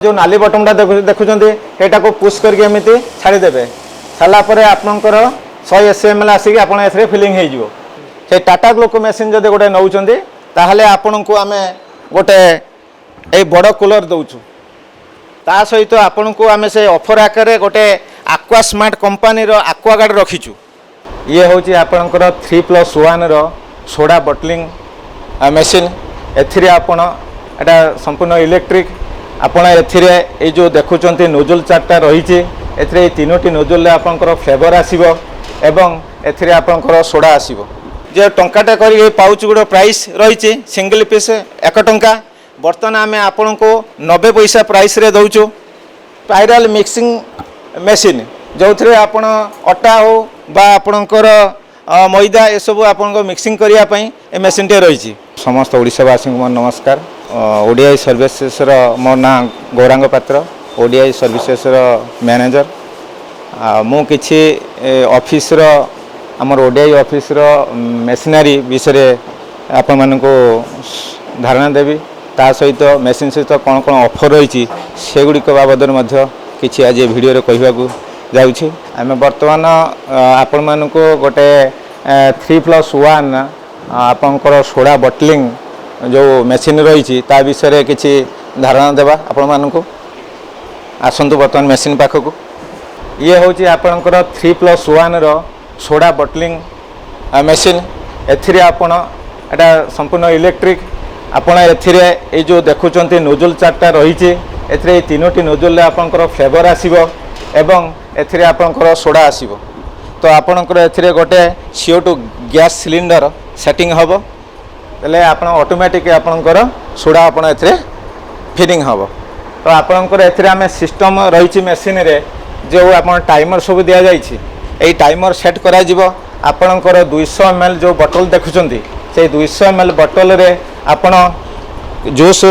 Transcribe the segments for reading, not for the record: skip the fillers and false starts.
जो नाली बटनटा देखुं सेटा को पुश करके एमती छाड़देवे सारापर आपंकर 100 SML आसिक आप फिलिंग हो टाटा ग्लूको मेसीन जब गोटे नौ ताहले आपण को आम गोटे ये बड़ कूलर दौचु ता सहित आपण को आम से ऑफर आकार गोटे आक्वा स्मार्ट कंपानी आक्वागार्ड रखीचु। ये हूँ आपणकर 3+1 सोडा बटलिंग मेसीन एथिरे आपण एटा संपूर्ण इलेक्ट्रिक आपण ए जो देखुं नोजल 4टा रही ए तीनोटी नोजल आपंकर फ्लेवर आसो एवं एथिरे आपंकर सोडा आसो जो टंकाटा कर पाउच गुड़ प्राइस रही सिंगल पीस 1 टंका बर्तमान आम आपण को 90 पैसा प्राइस रे दौचु। स्पाइराल मिक्सिंग मेसीन जो थे आपण अटा हो बा आपणकर मैदा ये सब आपन मिक्सिंग करने ए मेसीन टे रही। समस्त ओडिशावासी को नमस्कार। ओडीआई सर्विसेस मो ना गौरांग पात्र ओडीआई सर्विसेस मैनेजर मु किछि ऑफिस आमर ओडीआई ऑफिस मेसिनरी विषय आपण मानको धारणा देवी ता सहित मेसीन सहित कौन कौन ऑफर रही से गुड़िक बाबद किछि आज वीडियो रे कहबाकू जाउछि। आमे वर्तमान आपण मानको गोटे 3+1 आपंकर सोडा बटलिंग जो मेसीन रही ता विषय किसी धारणा देवा आपण मानकु आसंतु बर्तमान मेसीन पाखक। ये हूँ आपंकर 3+1 सोडा बटलिंग मेसीन एथिरे आपण एटा संपूर्ण इलेक्ट्रिक आपण ए जो देखुं नोजल 4टा रही ए तीनोटी नोजल आपंकर फ्लेवर आसो एवं एथिरे आपंकर सोडा आसो तो आपंकर एथिरे गोटे CO2 गैस सिलिंडर सेटिंग हम तेल आप ऑटोमेटिक आपंकर सोडा आपण एथिरे फिलिंग हम तो आपंकर एथिरे आम सिस्टम रही मेसीन रे जो आप टाइमर सब दि जाए टाइमर सेट करा आपणकर 200 ml जो बटल देखुं से 200 ml बटल रे आपण जूस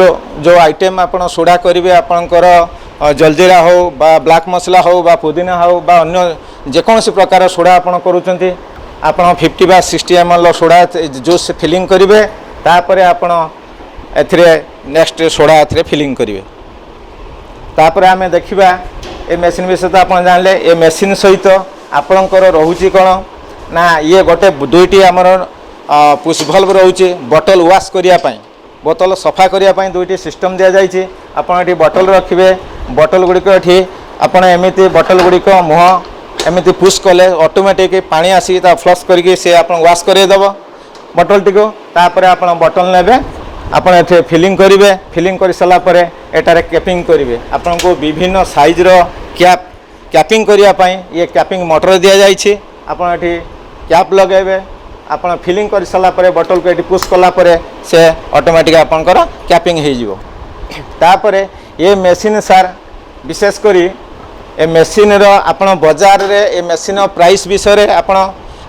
जो आइटम आप सोडा करेंगे आपणकर जलजीरा हो बा ब्लैक मसला हो बा पुदीना हो बा अन्य जेकोसी प्रकार सोडा आप करुँच आप 50 बा 60 ml सोडा जूस फिलिंग करेंगे तापर आपण एथिरे नेक्स्ट सोडा एथिरे फिलिंग करेंगे तापर आम देखा ये मेसीन विषय तो आप जानले ये मेसीन सहित आपणकर रोचे कौन ना ये गोटे दुईटी आमर पुश भल्व रोचे बोतल वाश करने बोतल सफा करने दुईटी सिस्टम दि जाए आपड़ बोतल रखिए बोतल गुड़िक ये आपड़ एमती बोतल गुड़िक मुह एमती पुश कले ऑटोमेटिक पानी आसिक फ्लश करके से आप वाश करदेव बोतल टी तापर आप बोतल ने आपड़ ये फिलिंग करेंगे फिलिंग कर सारापर एटारे कैपिंग करेंगे आपन को विभिन्न साइज रो कैपिंग करने ये कैपिंग मोटर दि जाए आपड़ ये कैप लगेबे आप फिलिंग कर सारापर बोतल को ये पुश कलापर से ऑटोमेटिक आपंकर कैपिंग हो तापर ये मेसीन सार विशेषकर ये मेसीन आप बाजार रे ये मेसीन प्राइस विषय आप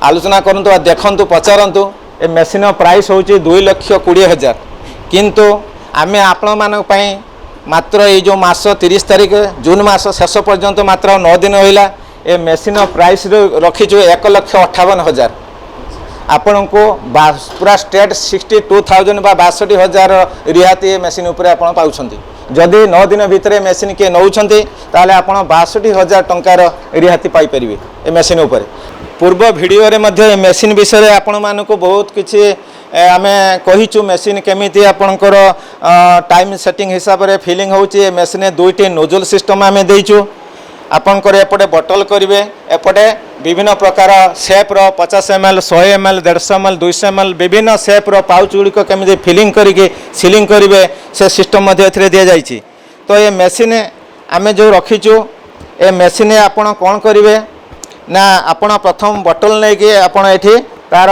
आलोचना करूँ देखु पचारतु ये मेसीन प्राइस हूँ 2,20,000 किंतु आमे आपण मानक मात्र ये जो मास 30 तारीख जून मास शेष पर्यंत मात्र 9 दिन होइला ये मेसीन प्राइस रखीचु 1,58,000 आपण को पूरा स्टेट 62,000 बा 62,000 रिहाती मेसीन उपर आपण पाउछंती जदि 9 दिन भितर मेसीन के नौछंती ताले आपण 62,000 टंकार रिहाती पाई परिबे ए मेसीन उपर। पूर्व वीडियो रे मध्ये मेसीन विषय आपण मानको बहुत किछि आमे कहिचु मेसीन केमिति आपणकर टाइम सेटिंग हिसाब रे फिलिंग होउची मेसीन दुईटी नोजल सिस्टम आमे देइचु आपणकर एपटे बोतल करेंगे एपटे विभिन्न प्रकार सेप रो 50 ml 100 ml 150 ml 200 ml विभिन्न सेप रो पाउच गुड़िक केमी फिलिंग करके सीलिंग करेंगे से सिस्टम मध्य दि जाए तो ये मेसीन आमे जो रखीचु ए मेसीन आपन कौन करेंगे ना आपण प्रथम बोतल नहीं कि आपड़ ये तार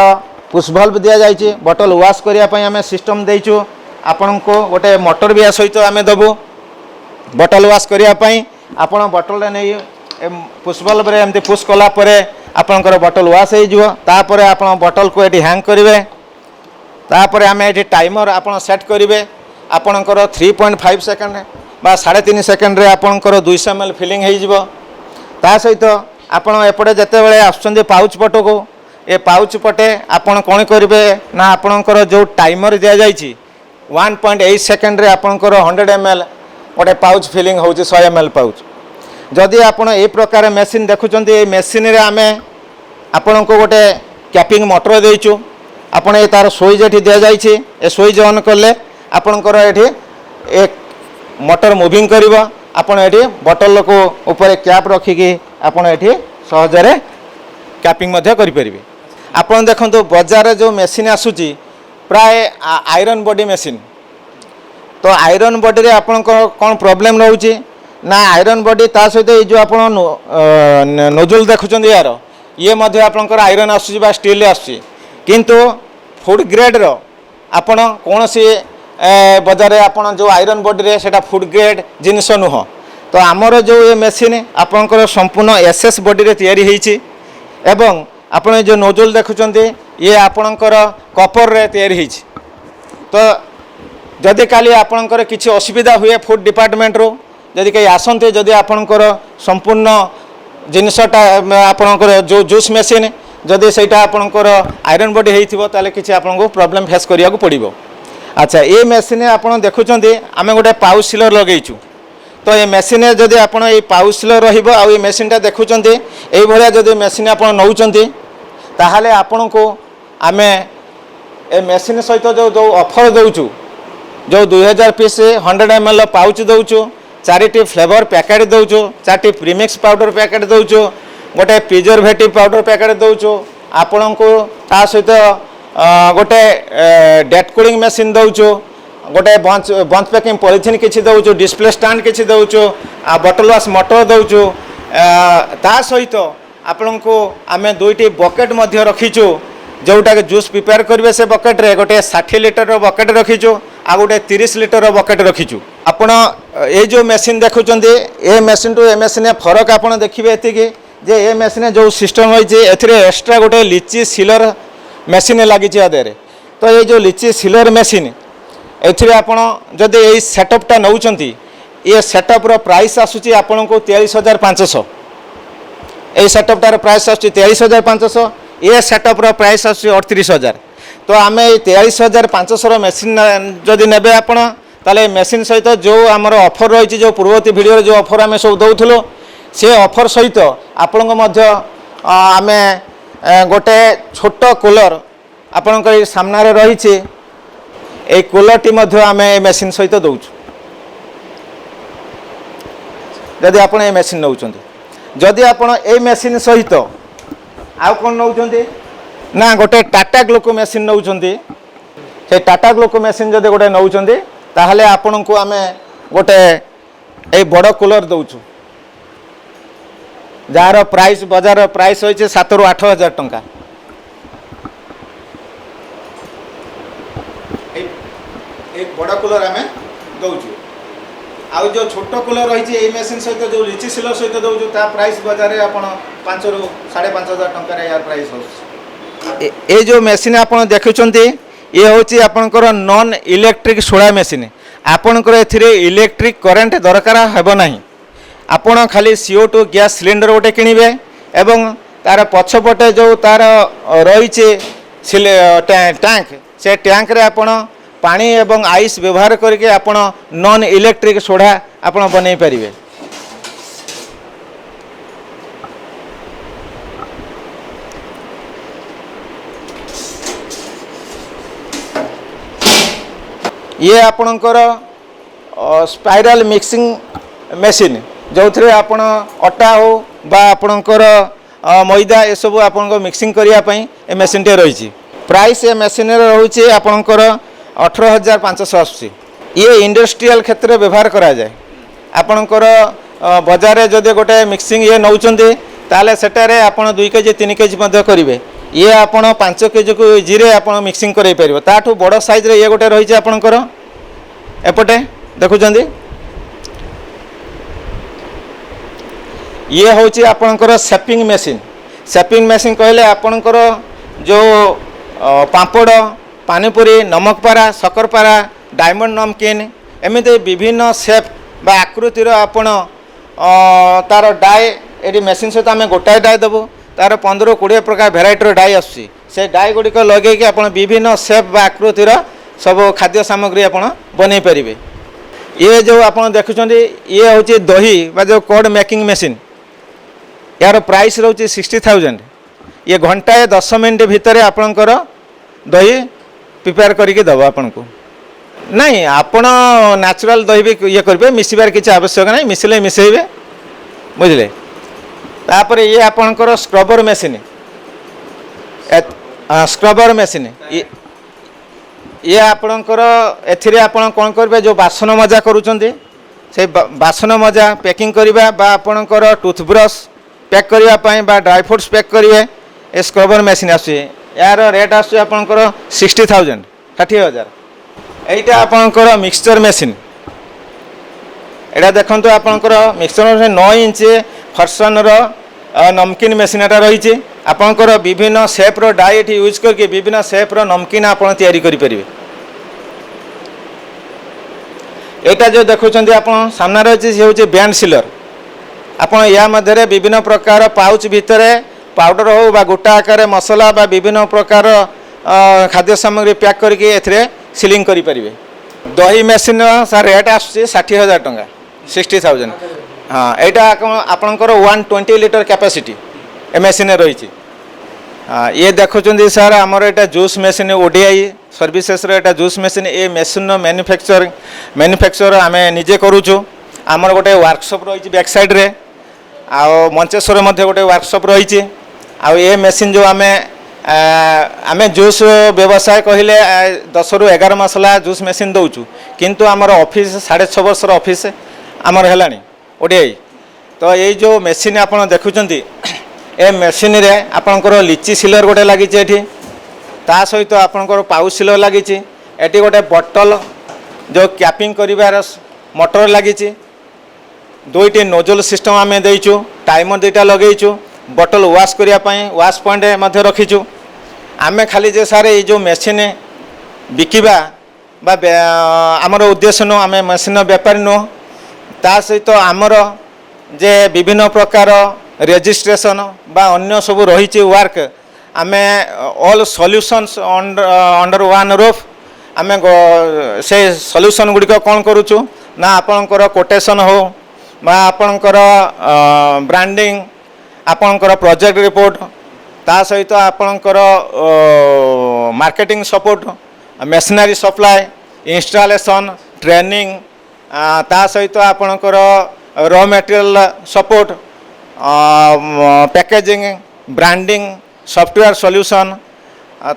पुश भल्व दि जाए बोतल वाश करने आम सिस्टम देचु आपण को गोटे मोटर भी सहित आम देवु बोतल वाश करने आपण बोतल नहीं पुश भल्व रे एमती पुश कलापर आपणकर बोतल वाश होपर आप बोतल को ये हैंग करेंगे तापर आम ये टाइमर आप सेट करेंगे आपणकर 3.5 सेकेंड बा 3.5 सेकेंड आपणकर 200 ml फिलिंग हो सहित आपण एपटे जिते बड़े आसुँच पाउच पट को ये पाउच पटे आपण कौन करेंगे ना आपणकर जो टाइमर दि जाए 1.8 सेकेंड आपणकर 100 ml गोटे पाउच फिलिंग होउची 100 ml पाउच जदि आपण ए प्रकार मेसिन देखुचंती ए मेसिन रे आमे आपण को गोटे कैपिंग मोटर देइचु आपण ए तार स्विच एठी दिया जाइछि ए स्विच ऑन करले आपणकर एठी एक मोटर मूविंग करिवो आपण एठी बोतल को ऊपर कैप रखिकी आपण एठी सहजरे कैपिंग मध्य करि परिबे। आपण देखंतु बाजार जो मेसिन आसुची प्राय आयरन बॉडी मेसिन तो आयरन बॉडी रे आपण कोन प्रॉब्लम रहउची ना आयरन बॉडी ता सहित जो आपण नोजल देखुचंदी यार ये मध्य आपणकर आयरन आसुची बा स्टील आसुची किंतु फूड ग्रेड रो आपण कोनसी बाजार रे आपण जो आयरन बॉडी रे सेटा फूड ग्रेड जिनिस नुह तो आमर जो ये मेसिन आपणकर संपूर्ण एसएस बॉडी रे तयारी हेची एवं आपण जो नोजल देखुचंदी ये आपणकर कपर रे तयारी हेची तो जदि काली आपणकर किछि असुविधा हुए फूड डिपार्टमेंट रो जदि कहीं आसते जदि आपणकर संपूर्ण जिनसटा आपणकर जो जूस मेसिन जदि सेटा आपणकर आयरन बॉडी हेइथिबो ताले किछि आपनको प्रॉब्लम फेस करिया को पड़िबो। अच्छा ये मेसिन आपण देखुचंदी आमे गोटे पाउच सीलर लगेइछु तो ये मेसिन जदि आपण ए पाउच सीलर रहिबो आ ये मेसिनटा देखुचंदी एई भलिया जदि मेसिन आपण नउचंदी ताहाले आपनको आमे ए मेसिन सहित जो जो ऑफर दउछु जो 2000 पीस 100 ml पाउच दउछु 4टी फ्लेवर पैकेट दउछु 4टी प्रीमिक्स पाउडर पैकेट दउछु गोटे प्रिजर्वेटिव पाउडर पैकेट दउछु आपनको ता सहित गोटे डेट कूलिंग मेसिन दउछु गोटे बंच पैकिंग पॉलिथिन किछि दउछु डिस्प्ले स्टैंड किछि दउछु बॉटल वाश मोटर दउछु ता सहित आपनको आमे 2टी बकेट मध्य रखिछु जोटा के जूस प्रिपेयर करेंगे से बकेट रे गोटे 60 लिटर बकेट रखीचु आ गोटे 30 लिटर बकेट रखीचु आपण ये जो मेसिन देखुचंदी ए मेसिन टू ए मेसिन फरक आपण देखिबे एतिके जे ए मेसिन जो सिस्टम होइछे एथिरे एक्स्ट्रा गोटे लिची सीलर मेसिन लागिछि आदेरे तो ये जो लिची सीलर मेसिन एथिरे आपण जदि ए सेटअपटा नउचंती ये सेटअप रो प्राइस आसुची आपण को 23500 ए सेटअपटार प्राइस आसुची 23500 ये सेटअप रो प्राइस आसुची 38000 तो आमे 23500 मेसिन जदि नेबे आपण ताले मेसिन सहित जो आमर ऑफर रही जो पूर्ववर्ती वीडियो जो ऑफर आमे सब दउथलो से ऑफर सहित आपण मध्य आमे गोटे छोट कूलर आपण सामना रे रही छे ए कूलर टी मध्य आमे मेसिन सहित दउछु जदि आपण ए मेसिन नउचंती जदि आपण ए मेसिन सहित आउ कौन नौचंती ना गोटे टाटा ग्लूको मेसिन नौचंती से टाटा ग्लूको मेसिन जदि गोटे नौचंती ताहले आपण को आमे गोटे ए बड़ कूलर दउछु जार प्राइस बाजार प्राइस होइछे 7 ରୁ 8 हजार टंका एक बड़ कूलर आमे दउछु आ जो छोट कूलर रही ए मेसिन सहित जो लिची सीलर सहित दउछु ता प्राइस बाजार रे आपण 5 ରୁ 5.5 हजार टंका रे यार प्राइस हो ए जो मेसिन आपण देखुचंती ये होची आपनकर नॉन इलेक्ट्रिक सोडा मेसिन आपनकर एथिरे इलेक्ट्रिक करंट दरकार हेबो नाही आपण खाली CO2 गैस सिलेंडर गोटे किनिबे एवं तार पछपटे जो तार रहीचे टैंक से टैंक रे आपण पानी एवं आइस व्यवहार करके आपण नॉन इलेक्ट्रिक सोडा आपण बनै परिबे। ये आपणकर स्पाइराल मिक्सिंग मेसिन जो थे आपण अटा हो बा आपणकर मैदा ये सब आपन मिक्सिंग करने ए मेसिन टे रही प्राइस ए मेसिन रोचे आपणकर 18500 आसुची ये इंडस्ट्रियल क्षेत्र में व्यवहार करा जाए आपणकर बजार जदि गोटे मिक्सिंग ये नौचंदी ताले सेटारे आपण 2 केजी 3 केजी मध्य करेंगे ये आपण 5 केजी को इजी आपण मिक्सिंग करें पार ताठू बड़ साइज रे ये गोटे रही आपणकर एपटे देखुचंदी ये हूँ आपणकर सेपिंग मेसिन कहले आपणकर जो पापड़ पानीपुरी नमकपारा सकरपारा डायमंड नमकीन एमती विभिन्न सेप बा आकृतिर आपण तार डाए ये मेसिन सहित आम गोटाए डाए देबू तार 15-20 प्रकार भेराइटर डाए आसुची से डाए गुड़िक लगे आप विभिन्न सेप बा आकृतिर सब खाद्य सामग्री आप बन पारे ये जो आप देखुं ये हूँ दही बा जो कोड मेकिंग मशीन यार प्राइस रोचे 60,000 ये घंटाए 10 मिनट भितर आपणकर दही प्रिपेयर करके दब आपन को नहीं आपण नेचुरल दही भी ये करेंगे मिसबार किसी आवश्यक नहीं मिसले मिसेबे बुझे तापर ये आपणकर स्क्रबर मेसीन स्क्रबर मेसीन ये आपणकर एथिरे आपण कौन करेंगे जो बासन मजा करुँचे से बासन मजा पैकिंग करवा बा आपणकर टूथब्रश पैक करने बा ड्राई फ्रुट्स पैक करेंगे ए स्क्रबर मेसीन आस यार रेट आसकर 60,000 60,000 এইটা আপনার মিক্সচর মেশিন এটা দেখুন আপনার মিক্সচর মেশিন 9 ইঞ্চ ফরসনর নমকিন মেশিন এটা রয়েছে আপনার বিভিন্ন সেপ্র ডায়েট ইউজ করকে বিভিন্ন সেপ্র নমকিন আপনার তৈরি করে পারিবে এটা যে দেখুন আপনার সামনে রয়েছে সে হচ্ছে ব্যান্ড সিলর আপনার ইয়া মধ্যে বিভিন্ন প্রকার পাউচ ভিতরে পাউডর হো বা গোটা আকারে মশলা বা বিভিন্ন প্রকার খাদ্য সামগ্রী প্যাক করके এথিরে সিলিং করে পারিবে দহি মেশিন সার রেট আসছে 60,000 টাকা 60,000 हाँ यहाँ आपणकर 120 लिटर कैपेसिटी ए मेसीन रही हाँ ये देखुं सर आमर यहाँ जूस मेसीन ओडीआई सर्विसेस यहाँ जूस मेसीन ए मेसीन मैन्युफैक्चर आम निजे करुचु आमर गोटे वर्कशॉप रही बैक साइड रे आ मंचेश्वर गोटे वर्कशॉप रही आ ये मेसीन जो आम जूस व्यवसाय कहले 10 ରୁ 11 मसला जूस मेसीन दौचु किंतु आमर ऑफिस 6.5 वर्षर ऑफिस आमर है ओडीआई तो ये जो मेसीन आप देखुं ए मेसीन रे आपणकर लिची सिलर गोटे लगी ता सहित आपणकर पाउच सिलर लगी एटी गोटे बटल जो कैपिंग करिवार मोटर लगी दुईटी नोजल सिस्टम आम देचु टाइमर दुईटा लगेचु बटल वाश करने वाश पॉइंट मध्य रखीचु आम खाली जे सारे ये जो मेसीन बिकिबा बा आमर उद्देश्य नुह आम मेसीन बेपारी नुह ता सहित आमर जे विभिन्न प्रकार रेजिस्ट्रेशन बा अन्य सब रही वर्क आम all solutions under one roof आम से सॉल्यूशन गुड़िक कौन करुचु ना आपणकर कोटेशन हो बा आपणकर ब्रांडिंग आपणकर प्रोजेक्ट रिपोर्ट ता सहित आपणकर marketing support machinery supply installation training ता सहित आपणकर raw material support packaging branding software solution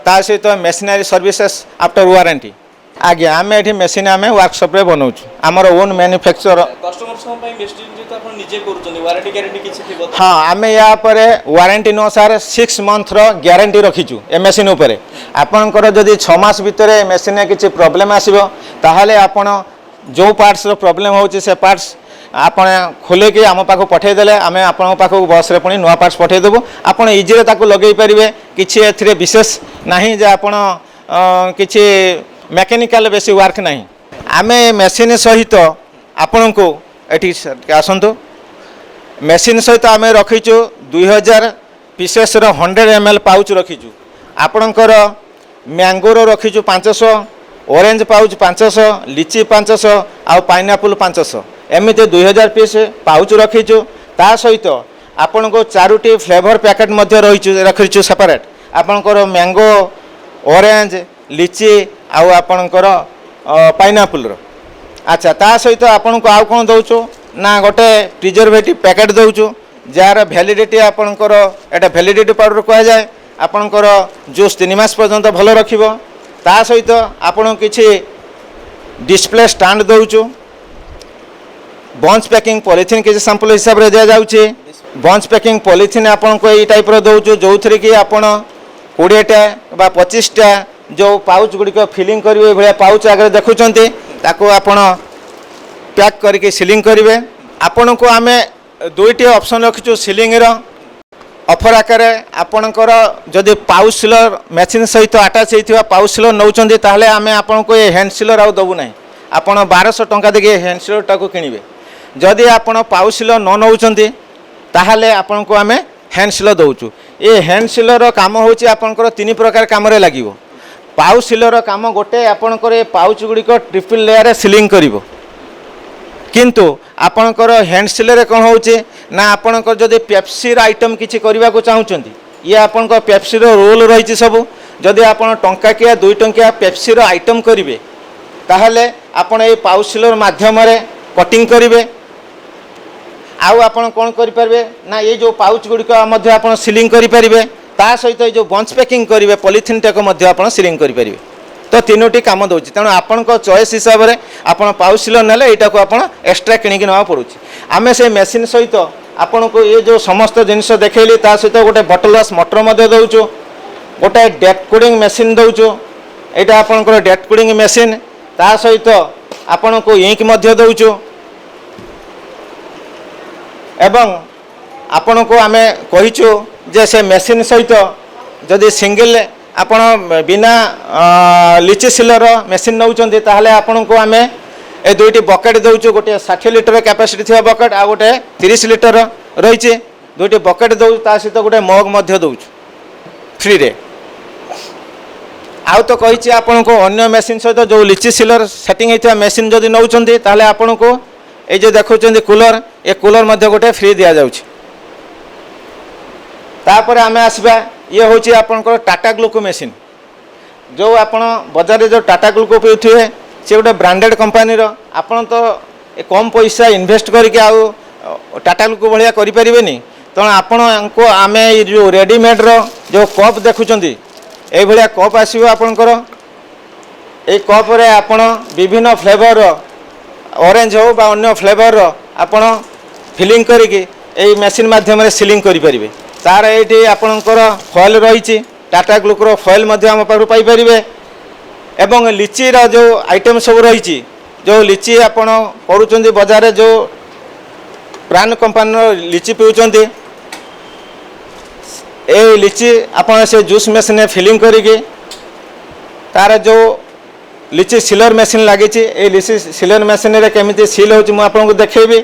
ता सहित मेसिनरी सर्विसेस आफ्टर वारंटी आज्ञा आम ये मेसीन आम वर्कशॉप रे बनाऊँ आमर ओन मैन्युफैक्चर हाँ आम या वारंटी नो सार 6 मंथ ग्यारंटी रखीचु ए मेसीन उपरे आपणकर जदि 6 मास भितर मेसीन किसी प्रॉब्लम आसीबो ताहाले आपण जो पार्ट्स प्रॉब्लम होची से पार्ट्स आपण खोलिकी आम पाखु पठेदेले आम आपण पाखु बस रे पुणी नुआ पार्ट्स पठेदेबु आपण इजीरे ताकु लगेई परिबे किछि एथिरे विशेष नाही जे आपण किछि मेकानिकल बेसी वर्क नहीं आम मेसीन सहित आपण को एठी आसतु मेसीन सहित आम रखीचु 2000 पीसेस 100 ml पाउच रखीचु आपणकर मैंगोर रखीचु 500 ऑरेंज पाउच 500 लीची 500 आउ पाइनएप्पल 500 एमती 2000 पीस पाउच रखीचु ता सहित आपण को 4टी फ्लेवर पैकेट मध्य रखीचु सेपरेट आपणकर मैंगो ऑरेंज लीची आउ आपणकर पाइनएप्पल अच्छा ता सहित आपण को आउ कौन दौचु ना गोटे प्रिजर्वेटिव पैकेट दौचु जार वैलिडिटी आपणकर एटा वैलिडिटी पाउडर कह जाए आपणकर जूस 3 मास पर्यंत भल रखिबो ता सहित आपण किछि डिस्प्ले स्टैंड दौचु बंच पैकिंग पॉलिथिन किसी सैंपल हिसाब रे दिया जाउछि बंच पैकिंग पॉलिथिन आपण को एई टाइप रो दौचु जो थरे कि आपण 20टा बा 25टा जो पाउच गुड़िक फिलिंग करेंगे भाया पाउच आगे देखुं ताको आपण पैक करके सिलिंग करेंगे आपण को आम 2टी ऑप्शन रखीचु सिलिंग ऑफर आकार आपणकर जदि पाउच सिलर मेसीन सहित आटाच होता पाउच सिलर नौकरी ताहले आम आपण को ये हैंड सिलर आउ दबू ना आपण 1200 टंका देके हैंड सिलर टाको किनिबे जदि आपण पाउच सिलर न नौकरी ताहले आपण को आम हैंड सिलर दौचु ये हैंड सिलर काम होची आपणकर 3 प्रकार काम रे लागिवो पाउच सिलर काम गोटे आपणकर पाउच गुड़िक ट्रिपल लेयर सिलिंग करिवो किंतु आपणकर हैंडसेल कौन होचे ना आपणकर जदि पेप्सी आइटम किसी करने को चाहूँगी ये आपण पेप्सी रोल रही सब जदि आपन टंकाकिया 2 टंकिया पेप्सी आइटम करेंगे ताहले आपण ये पाउच सीलर माध्यम कटिंग करेंगे आउ आपण कौन करेंगे ना ये जो पाउच गुड़िक आप सिलिंग करेंगे ता सहित जो बंच पैकिंग करेंगे पॉलिथिन टाक आप सिलिंग करेंगे तो तीनोटी काम दूँ तेणु आपण चॉइस हिसाब से आप पाउच सीलर ना यहाँ को आप एक्सट्रा किणिकी ना पड़ू आम से मेसीन सहित आपण को ये जो समस्त जिनस देखली ता सहित गोटे बटल वाश मोटर दौचु गोटे डेट कोडिंग मेसीन दौचु यहाँ आपंकर डेट कोडिंग मेसीन ता सहित आपण को इंक दौचु एवं आपण को आम कहीचु जे से मेसीन सहित जदि सिंगल आपण बिना लिची सिलर मेसीन नौचंदी ताहले आपण को आम ए दुईटी बकेट दौचु गोटे 60 लिटर कैपेसिटी थी बकेट आ गोटे 30 लिटर रही दुईटी बकेट दौ सहित गोटे मग दौचु फ्री रे आउ तो कही आपण को अन्य मेसीन सहित जो लिची सिलर सेटिंग होता मेसीन जदि नौचंदी ताहले आपण को ये जो देखुं कूलर ये कूलर मध्य गोटे फ्री दि जाऊँगी तापर आम आसवा ये हूँ आपंकर टाटा ग्लूको मेसीन जो आपण बजार जो टाटा ग्लूको पीउथिबे से गोटे ब्रांडेड कंपनी आपन तो कम पैसा इन्वेस्ट करके आउ टाटा ग्लूको भाया करें तेणु आपण को आम जो रेडीमेड जो कप देखुं ये भाया कप आसो आपणकर ये कप रे आपण विभिन्न फ्लेवर ऑरेंज हो बा अन्य फ्लेवर आपण फिलिंग करके मेसीन माध्यम सिलिंग करें तार ये आपणकर फॉयल रही टाटा ग्लूकोर फॉयल आम पाखु पाइपर एवं लिचीर जो आइटम सब रही जो लिची आपण करुँच बजार जो प्राण कंपानी लिची पीउचंती ए लिची आपण से जूस मेसीन फिलिंग करके तार जो लिची सिलर मेसीन लगी लिची सिलर मेसीन केमी सिल हो देखेबी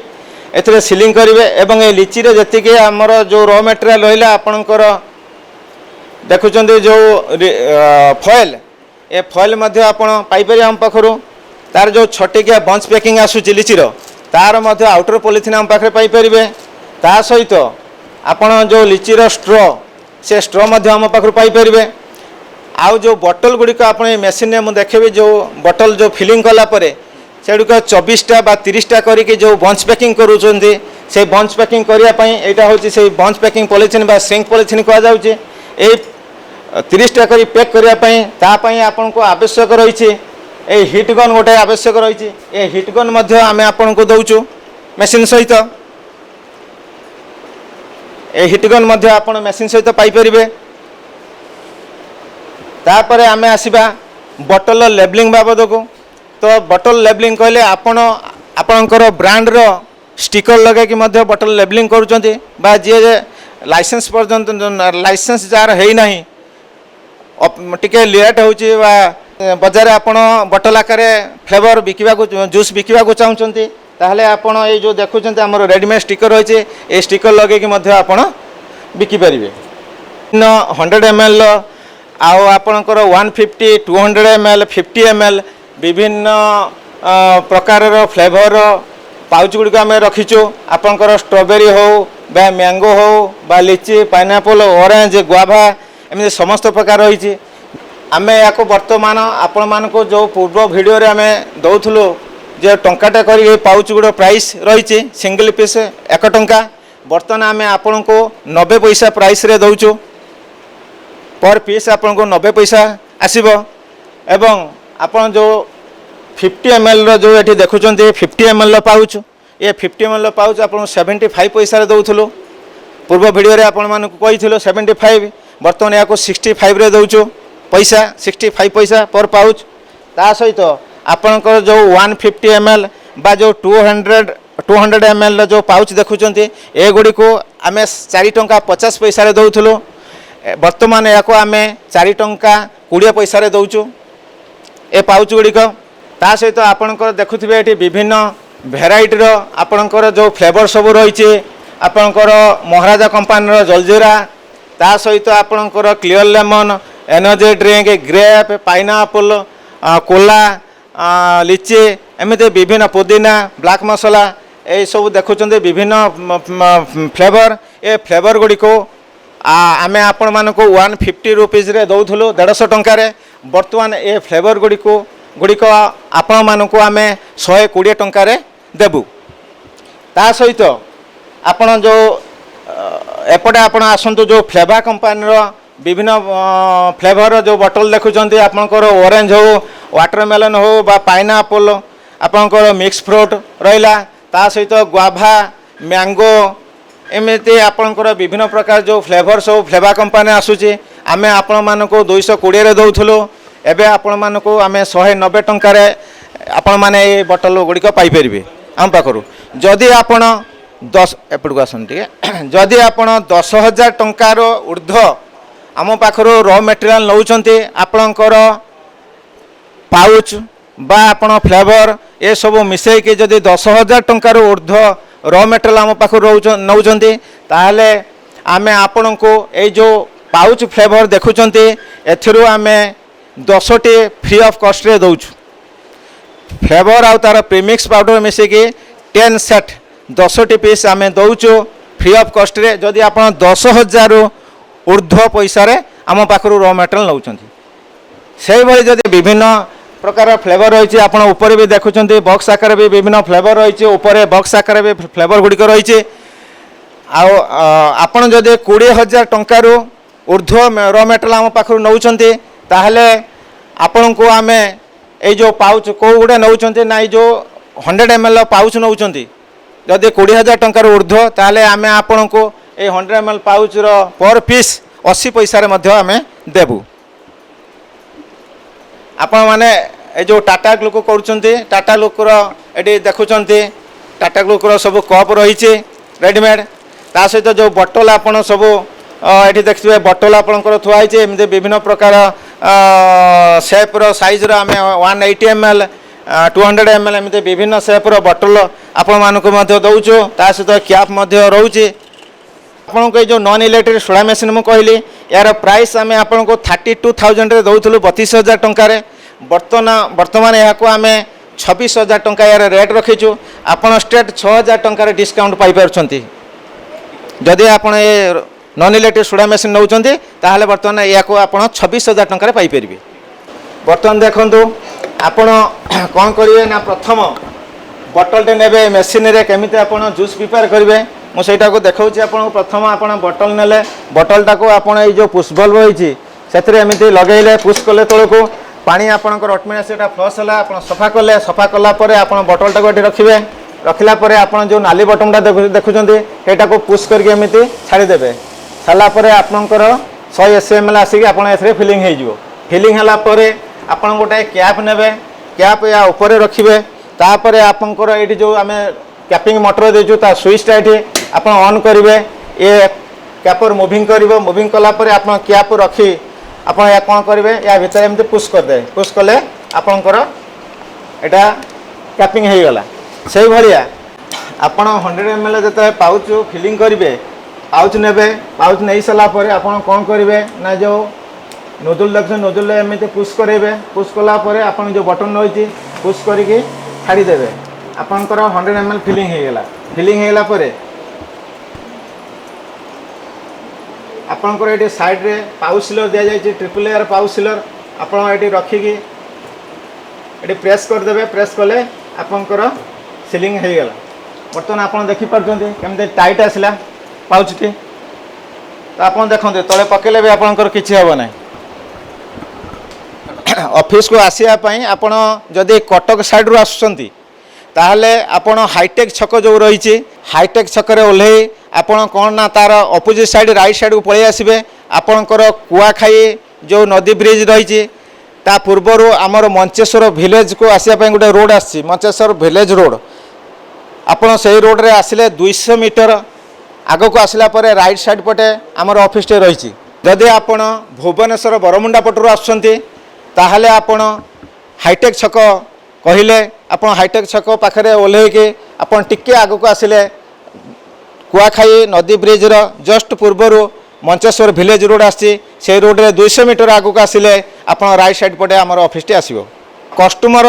एथिरे सिलिंग करेंगे एवं ये लिची जी आमर जो रॉ मटेरियल रहा आपणकर देखुं जो फॉयल ए फॉयल पाइपर आम पाखु तार जो छटिकिया बंच पैकिंग आसूची लिचीर तार आउटर पॉलिथिन आम पाखे पाइपर ता सहित आपण जो लिचीर स्ट्रॉ से स्ट्रॉ आम पाखु पाइपर आउ जो बटल गुड़िक आप मेसीन में देखेबी जो बटल जो फिलिंग कलापर से 24टा बा 30टा करके जो बंच पैकिंग करूँ से बंच पैकिंग करने यहाँ हूँ से बंच पैकिंग पॉलिथिन बा श्रिंक पॉलिथिन कहुच्छे ये 30टा कर पैक करने आपन को आवश्यक रही हिट गन गोटे आवश्यक रही ये हिट गन आम आपन को दौचु मेसीन सहित ए हिट गन आप मेसीन सहित पाइपर तापर आम आसवा बटल लेबलिंग बाबद को तो बटल लेबलिंग कहले आपणकर ब्रांड रो स्टिकर लगे कि बटल लेबलिंग करुँच जी लाइसेंस पर्यंत लाइसेंस जार है ना टिके लेट हो बजार आप बटल आकार फ्लेवर बिकवा जूस बिकवा चाहूँगी ताहले आपण ये जो देखुं आम रेडीमेड स्टिकर रही है स्टिकर लगे कि आप बिकिपारे 100 ml आउ आपणकर 150 200 ml 50 ml विभिन्न प्रकार फ्लेवर पाउच गुड़िक आम रखीचु आपंकर स्ट्रॉबेरी हो बा मैंगो हो बा लिची पाइनएप्पल ऑरेंज गुआभा एमती समस्त प्रकार रही आम या बर्तमान आपण मान को जो पूर्व वीडियो रे आम दौलु जो टंकाटा कर पाउच गुड़ प्राइस रही सिंगल पीस 1 टंका बर्तमान आम आपण को 90 पैसा प्राइस रे दौचु पर पीस आपण को 90 पैसा आसीबो एवं आपण जो 50 ml जो ये देखुं 50 ml पाउच ये 50 ml पाउच आप 75 पैसा दौलु पूर्व वीडियो आपण मान कही 75 बर्तमान या 65 रे दौचु पैसा 65 पैसा पर पाउच ता सहित आपणकर जो 150 ml बा जो 200 ml जो पाउच देखुं ए गुड़ी को आम 4 टंका 50 पैसा दौलु बर्तमान या आम 4 टंका 20 पैसा दौचु ए पाउच गुड़िक ता सहित आपणकर देखुथिबे एठी विभिन्न भेराइटीर आपणकर जो फ्लेवर सब रही आपणकर महाराजा कंपानी जलजीरा ता सहित आपणकर clear lemon energy drink grape pineapple cola lychee एमती विभिन्न पुदीना ब्लैक मसला ये सब देखुं विभिन्न फ्लेवर ए फ्लेवर गुड़िक आम आपण मान 150 रुपीज दौलु 150 टकर बर्तमान ए फ्लेवर गुड़िक आपण मानक आम 120 टकर देबू ता सहित आपण जो एपटे आपण आसतु जो फ्लेवर कंपानी विभिन्न फ्लेवर जो बटल देखुं आपंकर ऑरेंज हो वाटरमेलन हो बा पाइनएप्पल आपंकर मिक्स फ्रूट रहा ता सहित गुआभा मैंगो एमती आपंकर विभिन्न प्रकार जो फ्लेवर सब फ्लेवर कंपानी आसूची आम आपण मानक 220 दौलु एवं आपण मानक आम 190 टकर आपण मैंने ये बटल गुड़िक पाइपर आम पाखु जदि आपण 10 एपटू आसती जदि आपण 10,000 टंकार ऊर्ध्व आम पाखर रॉ मटेरियल नौकरी आपणकर पाउच बा आपण फ्लेवर ये सब मिसेक जदि 10,000 टंकार ऊर्ध्व रॉ मटेरियल आम पाखर नौकरी ताहले आमे आपण को ये जो पाउच फ्लेवर देखुं एथिरु आमे 10टी फ्री ऑफ कॉस्ट रे दौचु फ्लेवर आउ तार प्रीमिक्स पाउडर मिसेकी 10 सेट 10टी पीस आम दौचु फ्री ऑफ कॉस्ट रे जदि आप 10,000 ऊर्ध्व पैसा आम पाखु रॉ मटेरियल नौकरी से भाई जदि विभिन्न प्रकार फ्लेवर रही आप ऊपर भी देखुं बॉक्स आकार भी विभिन्न फ्लेवर रही ऊपर बॉक्स आकार भी फ्लेवर गुड़िक रही आपड़ जदि 20,000 टंकार ऊर्ध्व रॉ मटेरियल आम पाखु नौकरी ताहले आपण को आम ये जो पाउच कौ गुड़े नौकरी ना जो 100 ml पाउच नौकरी जदि 20,000 टंकार ऊर्ध्व ताहले आम आपण को ये 100 ml पाउच पर पीस 80 पैसा आम देबू आपण मैंने ये जो टाटा ग्लुको करुँचे टाटा ग्लुकोर ये देखुं टाटा ग्लुकोर सब कप रही रेडीमेड ता सहित जो बटल आपण सब ये देखिए बटल आपंकर थुआई एमती विभिन्न प्रकार सेप्र सैज्र आम 180 ml 200 ml एमती विभिन्न सेप्र बटल आपण मानक दौचु ता सहित क्याप रोचे आपन को जो नॉन इलेक्ट्रिक सोडा मेसीन मुझे कहली यार प्राइस आम आपन को 32,000 दौलु 32,000 टंकार बर्तमान यहाँ आम 26,000 टंका यार रेट रखीचु आपन स्ट्रेट 6,000 टंकार डिस्काउंट पाइपर जदि आपन ये नॉन इलेक्ट्रिक सोडा मेसीन नौकरी ताहले बर्तमान या 26,000 टंकार पाइपर बर्तमान देखु आपण कौन करेंगे ना प्रथम बटलटे ने मेसीन केमी आप जूस प्रिपेयर करेंगे मुझे को देखा आपको प्रथम आप बटल ने बटलटा को आप जो पुश बल्ब रही से एमती लगेले पुश कले तौक पानी आपंकर अटोमेटिक फ्लश है आप सफा कले सफा कलापर आप बटलटा को रखिए रखला आप जो नाली बटनटा देखुं यहाँ को पुश करके एमती छाड़देवे सारापर आपंकर 100 ml आसिक आप फिलिंग हो फिलिंग है आप गोटे कैप ने कैप या ऊपर रखिए तापर आपंकर ये जो आम कैपिंग मोटर देचु ता स्विचटा ये आप ऑन करेंगे ये कैपर मुविंग कर मुविंग कलापर आप कैप रखी आप कौन करेंगे या भितर एमती पुश करदे पुश कले आपंकर एटा कैपिंग हो गला से भाया आप 100 ml जो पाउच फिलिंग करेंगे पाउच ने पाउच नहीं सारापर आप कौन करेंगे ना जो नोजल देख नोजल एमती पुश करेंगे पुश कलापर आप जो बटन रही पुश करके छाड़देवे आपंकर 100 ml फिलिंग हो गला फिलिंग हो गला आपंकर ये साइड रे पाउच सिलर दि जाए ट्रिपल लेयर पाउच सिलर आप रखिकी ये प्रेस करदे प्रेस कले आपंकर सिलिंग हो गला बर्तमान आप देखिपारे केमती टाइट आसला पाउचटी तो आप देखते तले पकेले भी आपंकर किसी हे ना ऑफिस को आसापी आपण जदि कटक साइड रू आसुंच ताहले आपण हाईटेक छक जो रही हाईटेक छक ओल्हे आपण कौन ना तार अपोजिट साइड राइट साइड को पलि आसबे आपणकर कुआखाई जो नदी ब्रिज रही ता पूर्वर आमर मंचेश्वर विलेज को आसापी गोटे रोड आसी मंचेश्वर विलेज रोड आपण से रोड रे आसिले 200 मीटर आग को आसला परे राइट साइड पटे आमर ऑफिस टे रही जदि आपण भुवनेश्वर बरमुंडा पटरू आसुंच ताहले आपण हाईटेक छक कहले आप हाईटेक छक पाखे ओल्हे आप टिके आग को आसिले कुआखाई नदी ब्रिज जस्ट पूर्वर मंचेश्वर विलेज रोड आसी से रोड रे 200 मीटर आग को आसिले आप राइट साइड पटे आमर ऑफिस टे आसो कस्टमर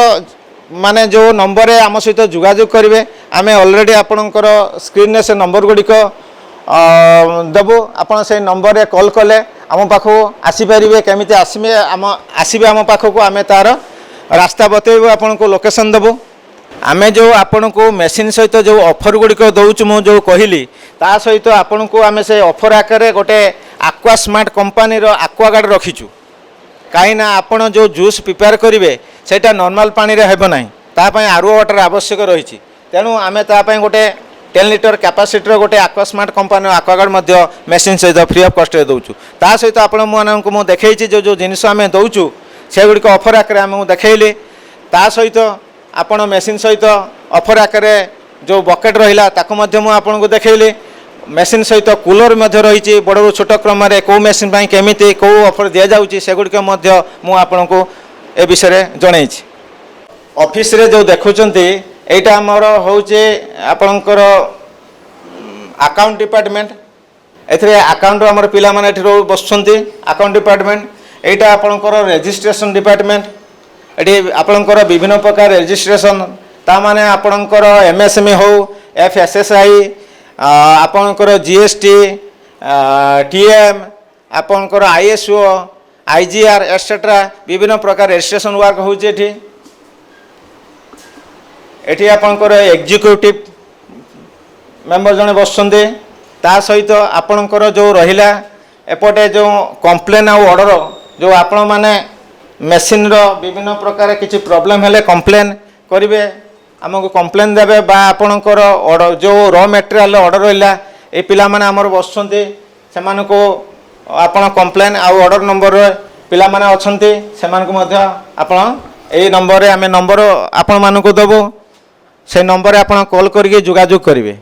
ମାନେ ଯେଉଁ ନମ୍ବରରେ ଆମ ସହିତ ଯୋଗାଯୋଗ କରିବେ ଆମେ ଅଲରେଡ଼ି ଆପଣଙ୍କର ସ୍କ୍ରିନ୍ରେ ସେ ନମ୍ବର ଗୁଡ଼ିକ ଦେବୁ। ଆପଣ ସେଇ ନମ୍ବରରେ କଲ୍ କଲେ ଆମ ପାଖକୁ ଆସିପାରିବେ। କେମିତି ଆସିବେ ଆମ ପାଖକୁ ଆମେ ତା'ର ରାସ୍ତା ବତେଇବୁ, ଆପଣଙ୍କୁ ଲୋକେସନ୍ ଦେବୁ। ଆମେ ଯେଉଁ ଆପଣଙ୍କୁ ମେସିନ୍ ସହିତ ଯେଉଁ ଅଫର୍ ଗୁଡ଼ିକ ଦେଉଛୁ, ମୁଁ ଯେଉଁ କହିଲି ତା ସହିତ ଆପଣଙ୍କୁ ଆମେ ସେ ଅଫର୍ ଆକାରରେ ଗୋଟେ ଆକ୍ୱା ସ୍ମାର୍ଟ କମ୍ପାନୀର ଆକ୍ୱାଗାର୍ଡ଼ ରଖିଛୁ। କାହିଁକିନା ଆପଣ ଯେଉଁ ଜୁସ୍ ପ୍ରିପେୟାର କରିବେ ସେଇଟା ନର୍ମାଲ ପାଣିରେ ହେବ ନାହିଁ, ତା ପାଇଁ ଆର୍ଓ ୱାଟର ଆବଶ୍ୟକ ରହିଛି। ତେଣୁ ଆମେ ତା ପାଇଁ ଗୋଟେ 10 ଲିଟର କ୍ୟାପାସିଟିର ଗୋଟେ ଆକ୍ୱା ସ୍ମାର୍ଟ କମ୍ପାନୀର ଆକ୍ୱାଗାର୍ଡ଼ ମଧ୍ୟ ମେସିନ୍ ସହିତ ଫ୍ରି ଅଫ୍ କଷ୍ଟରେ ଦେଉଛୁ। ତା ସହିତ ଆପଣମାନଙ୍କୁ ମୁଁ ଦେଖେଇଛି ଯେଉଁ ଜିନିଷ ଆମେ ଦେଉଛୁ ସେଗୁଡ଼ିକ ଅଫର୍ ଆକାରରେ ଆମକୁ ଦେଖେଇଲି। ତା ସହିତ ଆପଣ ମେସିନ୍ ସହିତ ଅଫର୍ ଆକାରରେ ଯେଉଁ ବକେଟ୍ ରହିଲା ତାକୁ ମଧ୍ୟ ମୁଁ ଆପଣଙ୍କୁ ଦେଖେଇଲି। ମେସିନ୍ ସହିତ କୁଲର୍ ମଧ୍ୟ ରହିଛି। ବଡ଼ରୁ ଛୋଟ କ୍ରମରେ କେଉଁ ମେସିନ୍ ପାଇଁ କେମିତି କେଉଁ ଅଫର୍ ଦିଆଯାଉଛି ସେଗୁଡ଼ିକ ମଧ୍ୟ ମୁଁ ଆପଣଙ୍କୁ ଏ ବିଷୟରେ ଜଣେଇଛି। ଅଫିସରେ ଯେଉଁ ଦେଖୁଛନ୍ତି ଏଇଟା ଆମର ହେଉଛି ଆପଣଙ୍କର ଆକାଉଣ୍ଟ ଡିପାର୍ଟମେଣ୍ଟ। ଏଥିରେ ଆକାଉଣ୍ଟ ଆମର ପିଲାମାନେ ଏଠି ବସୁଛନ୍ତି ଆକାଉଣ୍ଟ ଡିପାର୍ଟମେଣ୍ଟ। ଏଇଟା ଆପଣଙ୍କର ରେଜିଷ୍ଟ୍ରେସନ୍ ଡିପାର୍ଟମେଣ୍ଟ। ଏଠି ଆପଣଙ୍କର ବିଭିନ୍ନ ପ୍ରକାର ରେଜିଷ୍ଟ୍ରେସନ୍, ତାମାନେ ଆପଣଙ୍କର MSME ହେଉ, FSSI, ଆପଣଙ୍କର GST, TM, ଆପଣଙ୍କର ISO, IGR ଏଟसेट्रा ବିଭିନ୍ନ ପ୍ରକାର ରେଜିଷ୍ଟ୍ରେସନ୍ ୱାର୍କ ହେଉଛି ଏଠି। ଏଠି ଆପଣଙ୍କର ଏକ୍ଜିକ୍ୟୁଟିଭ୍ ମେମ୍ବର ଜଣେ ବସୁଛନ୍ତି। ତା ସହିତ ଆପଣଙ୍କର ଯେଉଁ ରହିଲା ଏପଟେ ଯେଉଁ କମ୍ପ୍ଲେନ୍ ଆଉ ଅର୍ଡ଼ର, ଯେଉଁ ଆପଣମାନେ ମେସିନ୍ର ବିଭିନ୍ନ ପ୍ରକାର କିଛି ପ୍ରୋବ୍ଲେମ୍ ହେଲେ କମ୍ପ୍ଲେନ୍ କରିବେ, ଆମକୁ କମ୍ପ୍ଲେନ୍ ଦେବେ, ବା ଆପଣଙ୍କର ଯେଉଁ ର ମେଟେରିଆଲ ଅର୍ଡ଼ର ରହିଲା ଏ ପିଲାମାନେ ଆମର ବସୁଛନ୍ତି, ସେମାନଙ୍କୁ ଆପଣ କମ୍ପ୍ଲେନ୍ ଆଉ ଅର୍ଡ଼ର ନମ୍ବରରେ ପିଲାମାନେ ଅଛନ୍ତି, ସେମାନଙ୍କୁ ମଧ୍ୟ ଆପଣ ଏଇ ନମ୍ବରରେ ଆମେ ନମ୍ବର ଆପଣମାନଙ୍କୁ ଦେବୁ। ସେ ନମ୍ବରରେ ଆପଣ କଲ୍ କରିକି ଯୋଗାଯୋଗ କରିବେ।